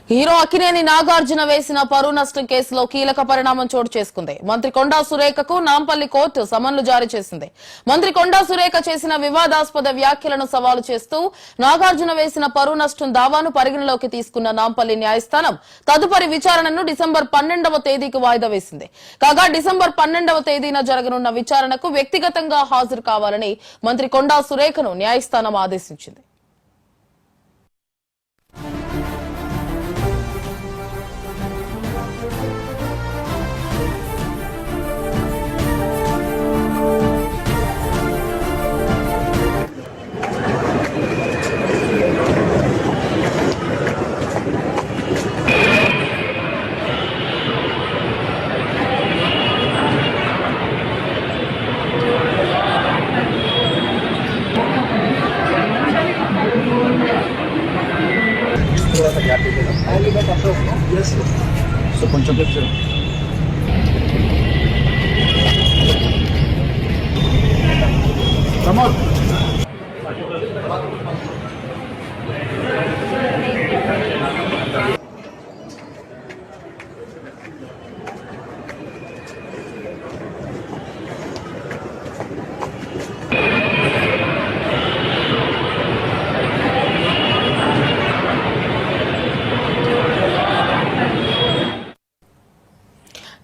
Hero Akkineni Nagarjuna వేసిన పరువు నష్టం కేసులో కీలక పరిణామం చోటు చేసుకుంది. మంత్రి కొండా సురేఖకు నాంపల్లి కోర్టు సమన్లు జారీ చేసింది. మంత్రి కొండా సురేఖ చేసిన వివాదాస్పద వ్యాఖ్యలను సవాలు చేస్తూ నాగార్జున వేసిన పరువు నష్టం దావాను పరిగణలోకి తీసుకున్న నాంపల్లి న్యాయస్థానం తదుపరి విచారణను డిసెంబర్ 12వ తేదీకి వాయిదా వేసింది. కాగా డిసెంబర్ 12వ తేదీన జరగనున్న విచారణకు వ్యక్తిగతంగా హాజరు కావాలని మంత్రి కొండా సురేఖను న్యాయస్థానం ఆదేశించింది. So కొంచెం ప్రమోద్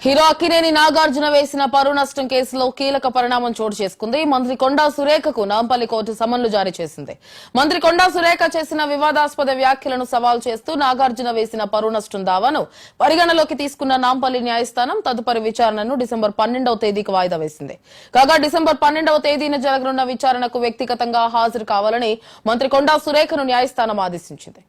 హీరో అక్కినేని నాగార్జున వేసిన పరువు నష్టం కేసులో కీలక పరిణామం చోటు చేసుకుంది. మంత్రి కొండా సురేఖకు నాంపల్లి కోర్టు సమన్లు జారీ చేసింది. మంత్రి కొండా సురేఖ చేసిన వివాదాస్పద వ్యాఖ్యలను సవాల్ చేస్తూ నాగార్జున వేసిన పరువు నష్టం దావాను పరిగణలోకి తీసుకున్న నాంపల్లి న్యాయస్థానం తదుపరి విచారణను డిసెంబర్ 12వ తేదీకి వాయిదా వేసింది. కాగా డిసెంబర్ 12వ తేదీన జరగనున్న విచారణకు వ్యక్తిగతంగా హాజరు కావాలని మంత్రి కొండా సురేఖను న్యాయస్థానం ఆదేశించింది.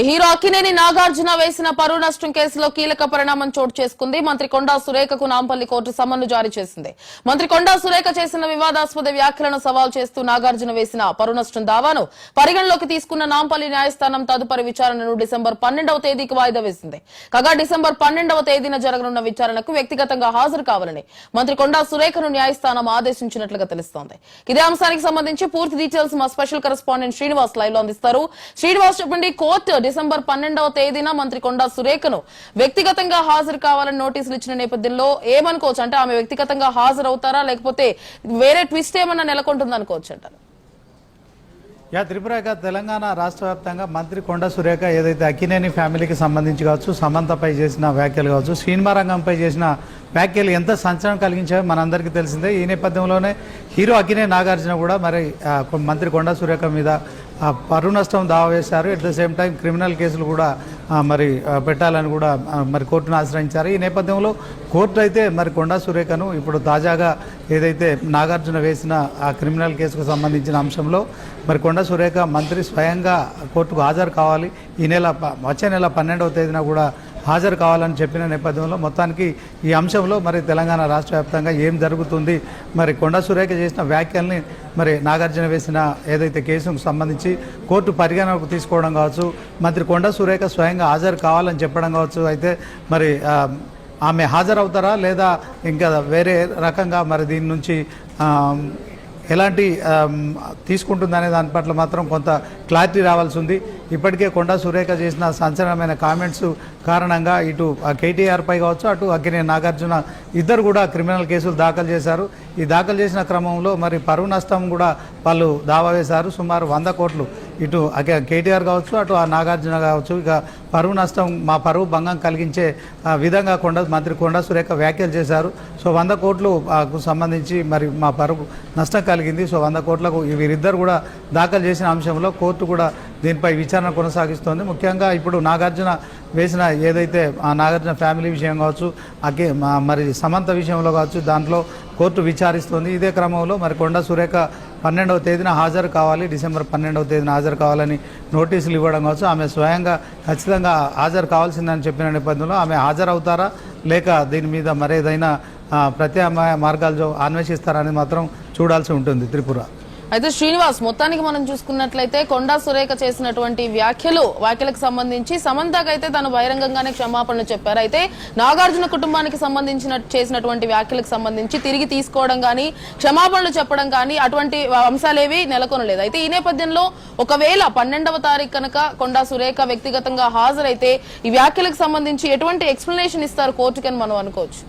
హీరో అక్కినేని నాగార్జున వేసిన పరువు నష్టం కేసులో కీలక పరిణామం చోటు చేసుకుంది. మంత్రి కొండా సురేఖకు నాంపల్లి కోర్టు సమన్లు జారీ చేసింది. మంత్రి కొండా సురేఖ చేసిన వివాదాస్పద వ్యాఖ్యలను సవాల్ చేస్తూ నాగార్జున వేసిన పరువు నష్టం దావాను పరిగణలోకి తీసుకున్న నాంపల్లి న్యాయస్థానం తదుపరి విచారణను డిసెంబర్ 12వ తేదీకి వాయిదా వేసింది. కాగా డిసెంబర్ 12వ తేదీన జరగనున్న విచారణకు వ్యక్తిగతంగా హాజరు కావాలని మంత్రి కొండా సురేఖను న్యాయస్థానం ఆదేశించినట్లుగా తెలుస్తోంది. ఇదే అంశానికి సంబంధించి పూర్తి డీటెయిల్స్ మా స్పెషల్ కరెస్పాండెంట్ శ్రీనివాస్ లైవ్ లో అందిస్తారు. శ్రీనివాస్, చెప్పండి, కోర్టు డిసెంబర్ 12వ తేదీన మంత్రి కొండా సురేఖను వ్యక్తిగతంగా హాజరు కావాలని నోటీసులు ఇచ్చిన నేపథ్యంలో ఏమనుకోవచ్చు? అంటే ఆమె వ్యక్తిగతంగా హాజరవుతారా, లేకపోతే వేరే ట్విస్ట్ ఏమన్నా నెలకొంటుంది అనుకోవచ్చు అంటారు? త్రిపురగా తెలంగాణ రాష్ట్ర వ్యాప్తంగా మంత్రి కొండా సురేఖ ఏదైతే అక్కినేని ఫ్యామిలీకి సంబంధించి కావచ్చు, సమంతపై చేసిన వ్యాఖ్యలు కావచ్చు, సినిమా రంగంపై చేసిన వ్యాఖ్యలు ఎంత సంచలనం కలిగించాయో మనందరికీ తెలిసిందే. ఈ నేపథ్యంలోనే హీరో అక్కినేని నాగార్జున కూడా మరి మంత్రి కొండా సురేఖ మీద పరువు నష్టం దావా వేశారు. At the same time criminal కేసులు కూడా మరి పెట్టాలని కూడా మరి కోర్టును ఆశ్రయించారు. ఈ నేపథ్యంలో కోర్టు అయితే మరి కొండా సురేఖను ఇప్పుడు తాజాగా ఏదైతే నాగార్జున వేసిన ఆ క్రిమినల్ కేసుకు సంబంధించిన అంశంలో మరి కొండా సురేఖ మంత్రి స్వయంగా కోర్టుకు హాజరు కావాలి, వచ్చే నెల 12వ తేదీన కూడా హాజరు కావాలని చెప్పిన నేపథ్యంలో మొత్తానికి ఈ అంశంలో మరి తెలంగాణ రాష్ట్ర వ్యాప్తంగా ఏం జరుగుతుంది, మరి కొండా సురేఖ చేసిన వ్యాఖ్యల్ని మరి నాగార్జున వేసిన ఏదైతే కేసుకు సంబంధించి కోర్టు పరిగణనకు తీసుకోవడం కావచ్చు, మంత్రి కొండా సురేఖ స్వయంగా హాజరు కావాలని చెప్పడం కావచ్చు, అయితే మరి ఆమె హాజరవుతారా లేదా ఇంకా వేరే రకంగా మరి దీని నుంచి ఎలాంటి తీసుకుంటుందనే దాని పట్ల మాత్రం కొంత క్లారిటీ రావాల్సి ఉంది. ఇప్పటికే కొండా సురేఖ చేసిన సంచలనమైన కామెంట్స్ కారణంగా ఇటు కేటీఆర్పై కావచ్చు, అటు అక్కినేని నాగార్జున ఇద్దరు కూడా క్రిమినల్ కేసులు దాఖలు చేశారు. ఈ దాఖలు చేసిన క్రమంలో మరి పరువు నష్టం కూడా వాళ్ళు దావా వేశారు. సుమారు 100 కోట్లు ఇటు కేటీఆర్ కావచ్చు, అటు ఆ నాగార్జున కావచ్చు, ఇక పరువు నష్టం మా పరువు భంగం కలిగించే విధంగా మంత్రి కొండా సురేఖ వ్యాఖ్యలు చేశారు. సో 100 కోట్లు సంబంధించి మరి మా పరువు నష్టం కలిగింది. సో 100 కోట్లకు వీరిద్దరు కూడా దాఖలు చేసిన అంశంలో కోర్టు కూడా దీనిపై విచారణ కొనసాగిస్తోంది. ముఖ్యంగా ఇప్పుడు నాగార్జున వేసిన ఏదైతే ఆ నాగార్జున ఫ్యామిలీ విషయం కావచ్చు, మరి సమంత విషయంలో కావచ్చు, దాంట్లో కోర్టు విచారిస్తుంది. ఇదే క్రమంలో మరి కొండా సురేఖ 12వ తేదీన హాజరు కావాలి, డిసెంబర్ 12వ తేదీన హాజరు కావాలని నోటీసులు ఇవ్వడం కావచ్చు. ఆమె స్వయంగా ఖచ్చితంగా హాజరు కావాల్సిందని చెప్పిన నేపథ్యంలో ఆమె హాజరవుతారా లేక దీని మీద మరేదైనా ప్రత్యామ్నాయ మార్గాలు అన్వేషిస్తారని మాత్రం చూడాల్సి ఉంటుంది త్రిపుర. అయితే శ్రీనివాస్, మొత్తానికి మనం చూసుకున్నట్లయితే కొండా సురేఖ చేసినటువంటి వ్యాఖ్యలకు సంబంధించి సమంతకైతే తను బహిరంగంగానే క్షమాపణలు చెప్పారు. అయితే నాగార్జున కుటుంబానికి చేసినటువంటి వ్యాఖ్యలకు సంబంధించి తిరిగి తీసుకోవడం కానీ క్షమాపణలు చెప్పడం కానీ అటువంటి అంశాలేవి నెలకొనలేదు. అయితే ఈ నేపథ్యంలో ఒకవేళ 12వ తారీఖు కనుక కొండా సురేఖ వ్యక్తిగతంగా హాజరైతే ఈ వ్యాఖ్యలకు సంబంధించి ఎటువంటి ఎక్స్ప్లెనేషన్ ఇస్తారు కోర్టుకని మనం అనుకోవచ్చు?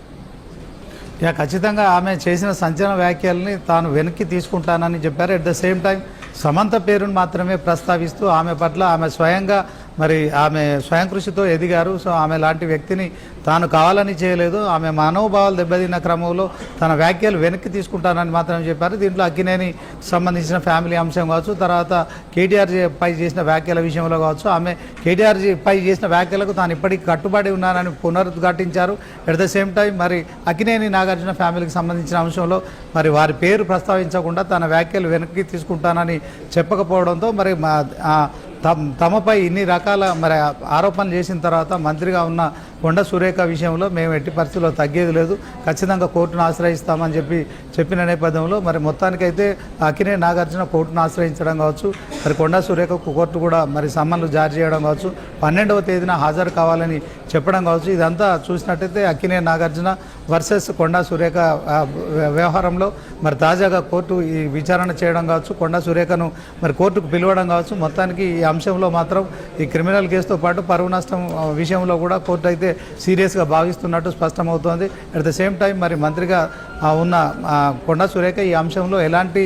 ఖచ్చితంగా ఆమె చేసిన సంచలన వ్యాఖ్యల్ని తాను వెనక్కి తీసుకుంటానని చెప్పారు. At the same time Samantha పేరును మాత్రమే ప్రస్తావిస్తూ ఆమె పట్ల ఆమె స్వయంగా ఆమె స్వయం కృషితో ఎదిగారు. సో ఆమె లాంటి వ్యక్తిని తాను కావాలని చేయలేదు. ఆమె మనోభావాలు దెబ్బతిన్న క్రమంలో తన వ్యాఖ్యలు వెనక్కి తీసుకుంటానని మాత్రమే చెప్పారు. దీంట్లో అక్కినేని సంబంధించిన ఫ్యామిలీ అంశం కావచ్చు, తర్వాత కేటీఆర్ పై చేసిన వ్యాఖ్యల విషయంలో కావచ్చు, ఆమె కేటీఆర్ పై చేసిన వ్యాఖ్యలకు తాను ఇప్పటికీ కట్టుబడి ఉన్నానని పునరుద్ఘాటించారు. At the same time Akkineni Nagarjuna ఫ్యామిలీకి సంబంధించిన అంశంలో వారి పేరు ప్రస్తావించకుండా తన వ్యాఖ్యలు వెనక్కి తీసుకుంటానని చెప్పకపోవడంతో తమపై ఇన్ని రకాల ఆరోపణలు చేసిన తర్వాత మంత్రిగా ఉన్న కొండా సురేఖ విషయంలో మేము ఎట్టి పరిస్థితుల్లో తగ్గేది లేదు, ఖచ్చితంగా కోర్టును ఆశ్రయిస్తామని చెప్పిన నేపథ్యంలో మొత్తానికైతే అక్కినేని నాగార్జున కోర్టును ఆశ్రయించడం కావచ్చు, కొండా సురేఖకు కోర్టు కూడా సమ్మన్లు జారీ చేయడం కావచ్చు, 12వ తేదీన హాజరు కావాలని చెప్పడం కావచ్చు. ఇదంతా చూసినట్టయితే అక్కినేని నాగార్జున వర్సెస్ కొండా సురేఖ వ్యవహారంలో తాజాగా కోర్టు ఈ విచారణ చేయడం కావచ్చు, కొండా సురేఖను కోర్టుకు పిలవడం కావచ్చు. మొత్తానికి ఈ అంశంలో మాత్రం ఈ క్రిమినల్ కేసుతో పాటు పరువు నష్టం విషయంలో కూడా కోర్టు అయితే సీరియస్గా భావిస్తున్నట్టు స్పష్టమవుతోంది. అట్ ద సేమ్ టైం మంత్రిగా ఉన్న కొండా సురేఖ ఈ అంశంలో ఎలాంటి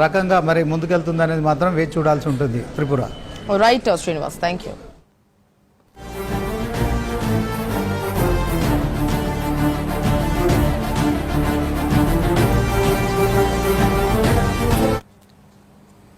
రకంగా ముందుకెళ్తుందనేది మాత్రం వేచి చూడాల్సి ఉంటుంది Tripura. Right Srinivas, thank you.